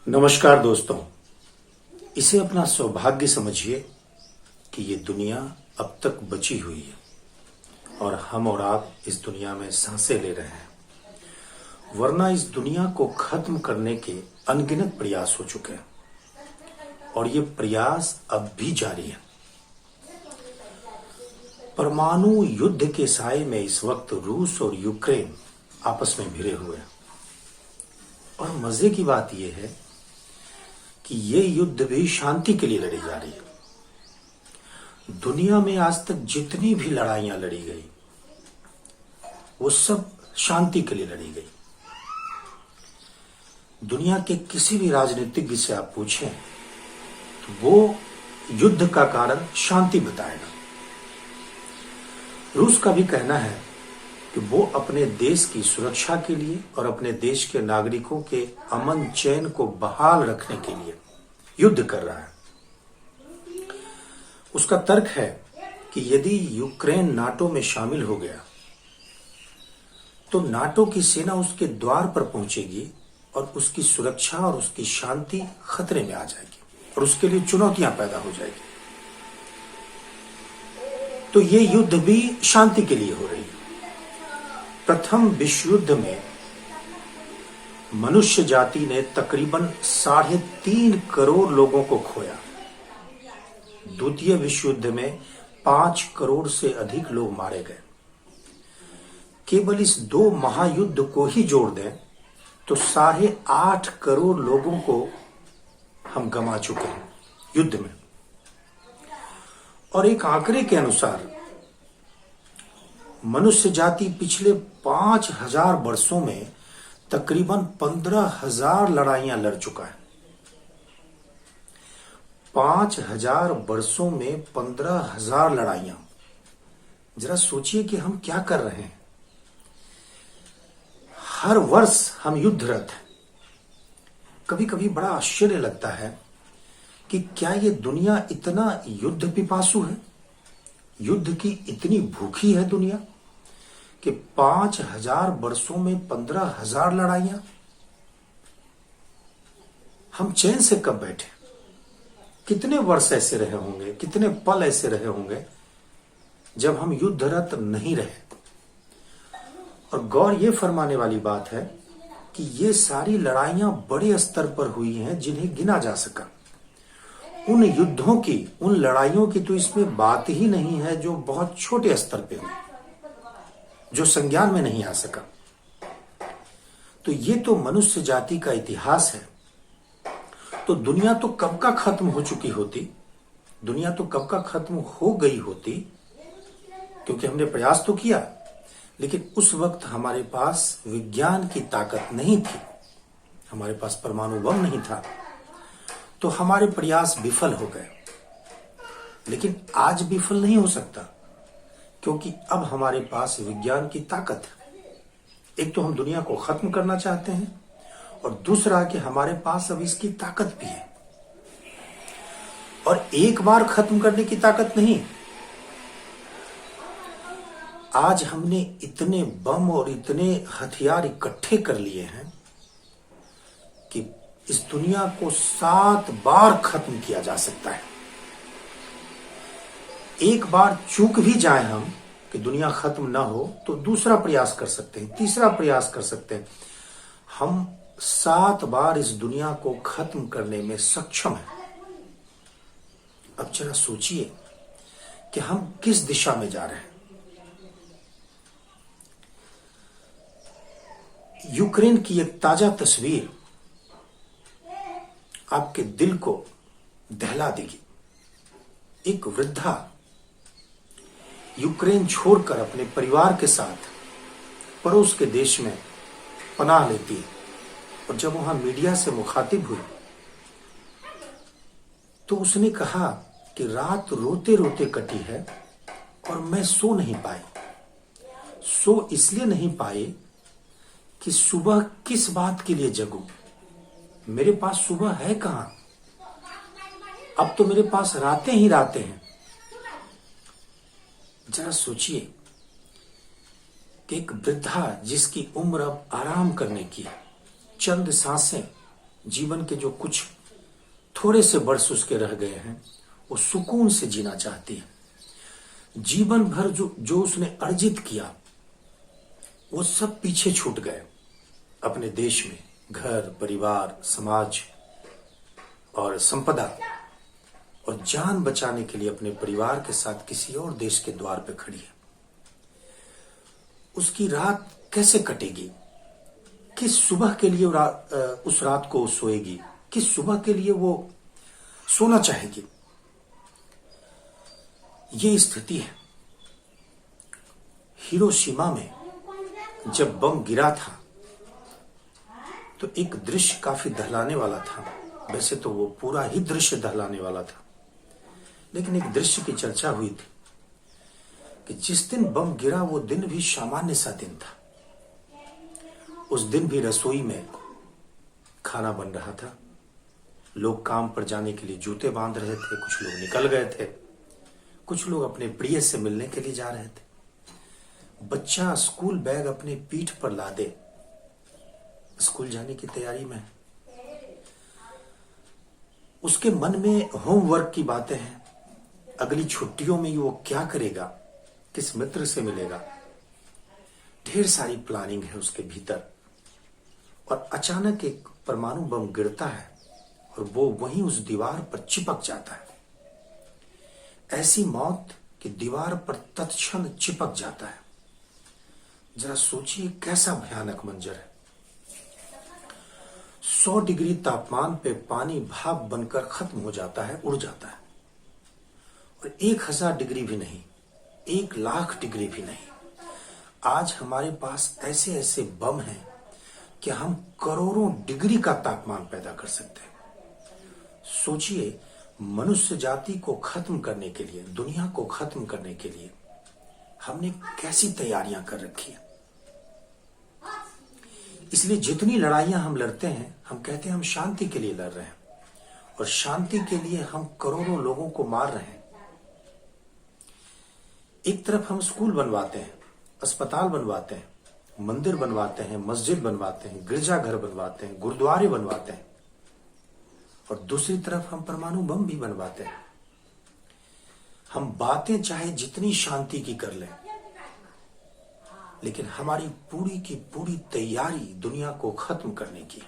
नमस्कार दोस्तों। इसे अपना सौभाग्य समझिए कि ये दुनिया अब तक बची हुई है और हम और आप इस दुनिया में सांसें ले रहे हैं, वरना इस दुनिया को खत्म करने के अनगिनत प्रयास हो चुके हैं और ये प्रयास अब भी जारी है। परमाणु युद्ध के साए में इस वक्त रूस और यूक्रेन आपस में भिड़े हुए हैं और मजे की बात यह है कि ये युद्ध भी शांति के लिए लड़ी जा रही है। दुनिया में आज तक जितनी भी लड़ाइयां लड़ी गई वो सब शांति के लिए लड़ी गई। दुनिया के किसी भी राजनीतिज्ञ से आप पूछें तो वो युद्ध का कारण शांति बताएगा। रूस का भी कहना है कि वो अपने देश की सुरक्षा के लिए और अपने देश के नागरिकों के अमन चैन को बहाल रखने के लिए युद्ध कर रहा है। उसका तर्क है कि यदि यूक्रेन नाटो में शामिल हो गया तो नाटो की सेना उसके द्वार पर पहुंचेगी और उसकी सुरक्षा और उसकी शांति खतरे में आ जाएगी और उसके लिए चुनौतियां पैदा हो जाएगी। तो ये युद्ध भी शांति के लिए हो रही है। प्रथम विश्व युद्ध में मनुष्य जाति ने तकरीबन 3.5 करोड़ लोगों को खोया। द्वितीय विश्व युद्ध में 5 करोड़ से अधिक लोग मारे गए। केवल इस 2 महायुद्ध को ही जोड़ दें तो 8.5 करोड़ लोगों को हम गंवा चुके हैं युद्ध में। और एक आंकड़े के अनुसार मनुष्य जाति पिछले 5000 वर्षों में तकरीबन 15,000 लड़ाइयां लड़ चुका है। 5000 वर्षों में 15,000 लड़ाइयां। जरा सोचिए कि हम क्या कर रहे हैं। हर वर्ष हम युद्धरत हैं। कभी कभी बड़ा आश्चर्य लगता है कि क्या ये दुनिया इतना युद्ध पिपासु है, युद्ध की इतनी भूखी है दुनिया कि 5000 वर्षों में 15,000 लड़ाइयां। हम चैन से कब बैठे? कितने वर्ष ऐसे रहे होंगे, कितने पल ऐसे रहे होंगे जब हम युद्धरत नहीं रहे। और गौर ये फरमाने वाली बात है कि ये सारी लड़ाइयां बड़े स्तर पर हुई हैं जिन्हें गिना जा सका। उन युद्धों की, उन लड़ाइयों की तो इसमें बात ही नहीं है जो बहुत छोटे स्तर पे हुई, जो संज्ञान में नहीं आ सका। तो ये तो मनुष्य जाति का इतिहास है। तो दुनिया तो कब का खत्म हो चुकी होती, दुनिया तो कब का खत्म हो गई होती, क्योंकि हमने प्रयास तो किया, लेकिन उस वक्त हमारे पास विज्ञान की ताकत नहीं थी, हमारे पास परमाणु बम नहीं था, तो हमारे प्रयास विफल हो गए। लेकिन आज विफल नहीं हो सकता, क्योंकि अब हमारे पास विज्ञान की ताकत है। एक तो हम दुनिया को खत्म करना चाहते हैं और दूसरा कि हमारे पास अब इसकी ताकत भी है। और एक बार खत्म करने की ताकत नहीं, आज हमने इतने बम और इतने हथियार इकट्ठे कर लिए हैं कि इस दुनिया को 7 बार खत्म किया जा सकता है। एक बार चूक भी जाए हम कि दुनिया खत्म ना हो तो दूसरा प्रयास कर सकते हैं, तीसरा प्रयास कर सकते हैं। हम 7 बार इस दुनिया को खत्म करने में सक्षम हैं। अब जरा सोचिए कि हम किस दिशा में जा रहे हैं। यूक्रेन की एक ताजा तस्वीर आपके दिल को दहला देगी। एक वृद्धा यूक्रेन छोड़कर अपने परिवार के साथ पड़ोस के देश में पनाह लेती है और जब वहां मीडिया से मुखातिब हुई तो उसने कहा कि रात रोते रोते कटी है और मैं सो नहीं पाई। सो इसलिए नहीं पाई कि सुबह किस बात के लिए जगूं, मेरे पास सुबह है कहां, अब तो मेरे पास रातें ही रातें हैं। जरा सोचिए कि एक वृद्धा जिसकी उम्र अब आराम करने की है, चंद सांसें जीवन के जो कुछ थोड़े से वर्ष उसके रह गए हैं, वो सुकून से जीना चाहती है। जीवन भर जो उसने अर्जित किया वो सब पीछे छूट गए। अपने देश में घर, परिवार, समाज और संपदा, और जान बचाने के लिए अपने परिवार के साथ किसी और देश के द्वार पे खड़ी है। उसकी रात कैसे कटेगी? किस सुबह के लिए उस रात को सोएगी? किस सुबह के लिए वो सोना चाहेगी? ये स्थिति है। हिरोशिमा में जब बम गिरा था तो एक दृश्य काफी दहलाने वाला था। वैसे तो वो पूरा ही दृश्य दहलाने वाला था, लेकिन एक दृश्य की चर्चा हुई थी कि जिस दिन बम गिरा वो दिन भी सामान्य सा दिन था। उस दिन भी रसोई में खाना बन रहा था। लोग काम पर जाने के लिए जूते बांध रहे थे, कुछ लोग निकल गए थे, कुछ लोग अपने प्रिय से मिलने के लिए जा रहे थे। बच्चा स्कूल बैग अपने पीठ पर लादे स्कूल जाने की तैयारी में। उसके मन में होमवर्क की बातें हैं। अगली छुट्टियों में वो क्या करेगा, किस मित्र से मिलेगा, ढेर सारी प्लानिंग है उसके भीतर। और अचानक एक परमाणु बम गिरता है और वो वहीं उस दीवार पर चिपक जाता है। ऐसी मौत कि दीवार पर तत्क्षण चिपक जाता है। जरा सोचिए कैसा भयानक मंजर है। 100 डिग्री तापमान पे पानी भाप बनकर खत्म हो जाता है, उड़ जाता है। और 1000 डिग्री भी नहीं, 1,00,000 डिग्री भी नहीं। आज हमारे पास ऐसे ऐसे बम हैं कि हम करोड़ों डिग्री का तापमान पैदा कर सकते हैं। सोचिए, मनुष्य जाति को खत्म करने के लिए, दुनिया को खत्म करने के लिए हमने कैसी तैयारियां कर रखी है। इसलिए जितनी लड़ाइयां हम लड़ते हैं, हम कहते हैं हम शांति के लिए लड़ रहे हैं, और शांति के लिए हम करोड़ों लोगों को मार रहे हैं। एक तरफ हम स्कूल बनवाते हैं, अस्पताल बनवाते हैं, मंदिर बनवाते हैं, मस्जिद बनवाते हैं, गिरजाघर बनवाते हैं, गुरुद्वारे बनवाते हैं, और दूसरी तरफ हम परमाणु बम भी बनवाते हैं। हम बातें चाहे जितनी शांति की कर लें, लेकिन हमारी पूरी की पूरी तैयारी दुनिया को खत्म करने की।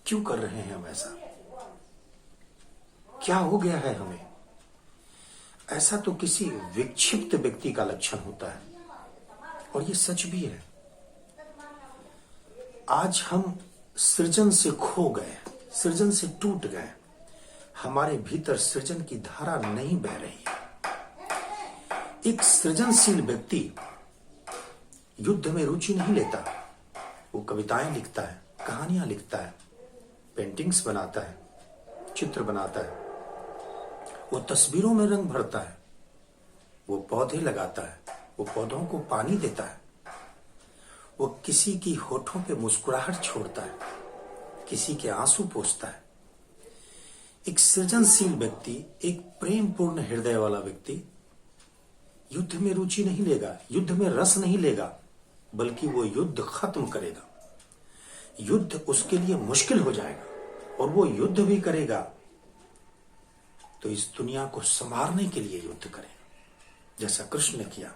क्यों कर रहे हैं हम ऐसा? क्या हो गया है हमें? ऐसा तो किसी विक्षिप्त व्यक्ति का लक्षण होता है, और ये सच भी है। आज हम सृजन से खो गए, सृजन से टूट गए। हमारे भीतर सृजन की धारा नहीं बह रही है। एक सृजनशील व्यक्ति युद्ध में रुचि नहीं लेता। वो कविताएं लिखता है, कहानियां लिखता है, पेंटिंग्स बनाता है, चित्र बनाता है, वो तस्वीरों में रंग भरता है, वो पौधे लगाता है, वो पौधों को पानी देता है, वो किसी की होठों पे मुस्कुराहट छोड़ता है, किसी के आंसू पोंछता है। एक सृजनशील व्यक्ति, एक प्रेम पूर्ण हृदय वाला व्यक्ति युद्ध में रुचि नहीं लेगा, युद्ध में रस नहीं लेगा, बल्कि वो युद्ध खत्म करेगा। युद्ध उसके लिए मुश्किल हो जाएगा, और वो युद्ध भी करेगा तो इस दुनिया को संवारने के लिए युद्ध करेगा, जैसा कृष्ण ने किया,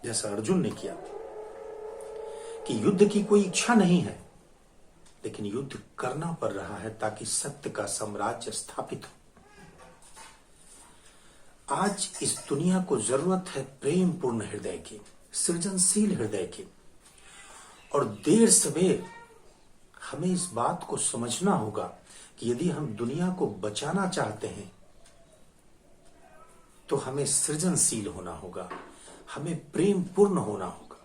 जैसा अर्जुन ने किया। कि युद्ध की कोई इच्छा नहीं है, लेकिन युद्ध करना पड़ रहा है ताकि सत्य का साम्राज्य स्थापित हो। आज इस दुनिया को जरूरत है प्रेम पूर्ण हृदय की, सृजनशील हृदय की। और देर सवेर हमें इस बात को समझना होगा कि यदि हम दुनिया को बचाना चाहते हैं तो हमें सृजनशील होना होगा, हमें प्रेम पूर्ण होना होगा।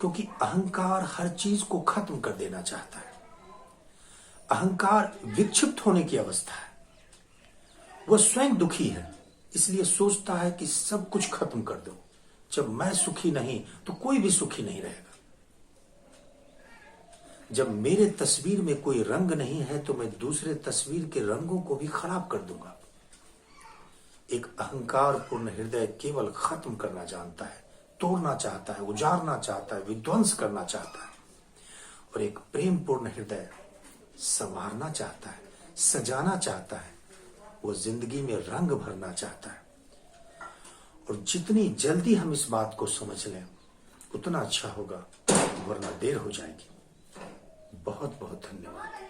क्योंकि अहंकार हर चीज को खत्म कर देना चाहता है। अहंकार विक्षिप्त होने की अवस्था है। वह स्वयं दुखी है, इसलिए सोचता है कि सब कुछ खत्म कर दो। जब मैं सुखी नहीं तो कोई भी सुखी नहीं रहेगा। जब मेरे तस्वीर में कोई रंग नहीं है तो मैं दूसरे तस्वीर के रंगों को भी खराब कर दूंगा। एक अहंकार पूर्ण हृदय केवल खत्म करना जानता है, तोड़ना चाहता है, उजाड़ना चाहता है, विध्वंस करना चाहता है। और एक प्रेम पूर्ण हृदय संवारना चाहता है, सजाना चाहता है, वो जिंदगी में रंग भरना चाहता है। और जितनी जल्दी हम इस बात को समझ लें उतना अच्छा होगा, वरना देर हो जाएगी। बहुत बहुत धन्यवाद।